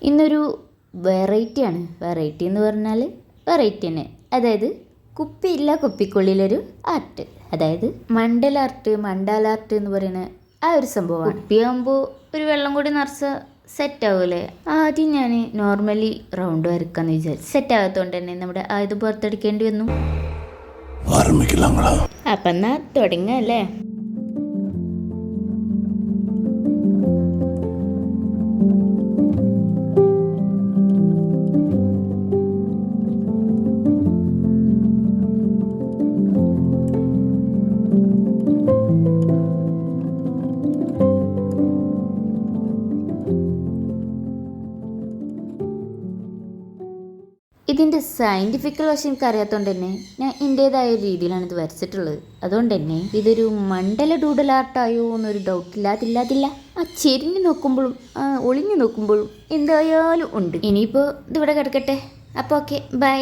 ഇന്നൊരു വെറൈറ്റിയാണ്. വെറൈറ്റി എന്ന് പറഞ്ഞാൽ വെറൈറ്റി തന്നെ. അതായത് കുപ്പിയില്ല കുപ്പിക്കുള്ളിലൊരു ആർട്ട്. അതായത് മണ്ടാല ആർട്ട് എന്ന് പറയുന്ന ആ ഒരു സംഭവമാണ്. കുപ്പിയാകുമ്പോൾ ഒരു വെള്ളം കൂടി നിറച്ച സെറ്റ് ആവൂലേ. ആദ്യം ഞാൻ നോർമലി റൗണ്ട് വരക്കാന്ന് വിചാരിച്ചു. സെറ്റ് ആകാത്തതുകൊണ്ട് തന്നെ നമ്മുടെ ഇത് പുറത്തെടുക്കേണ്ടി വന്നു. അപ്പം എന്നാ തുടങ്ങല്ലേ. ഇതിൻ്റെ സയൻറ്റിഫിക്കൽ വശം എനിക്ക് അറിയാത്തതുകൊണ്ട് തന്നെ ഞാൻ എൻ്റേതായ ഒരു രീതിയിലാണ് ഇത് വരച്ചിട്ടുള്ളത്. അതുകൊണ്ട് തന്നെ ഇതൊരു മണ്ഡല ഡൂഡൽ ആർട്ടായോ എന്നൊരു ഡൗട്ടില്ലാതില്ല. ആ ചെരിഞ്ഞ് നോക്കുമ്പോഴും ഒളിഞ്ഞു നോക്കുമ്പോഴും എന്തായാലും ഉണ്ട്. ഇനിയിപ്പോൾ ഇതിവിടെ കിടക്കട്ടെ. അപ്പോൾ ഓക്കെ, ബൈ.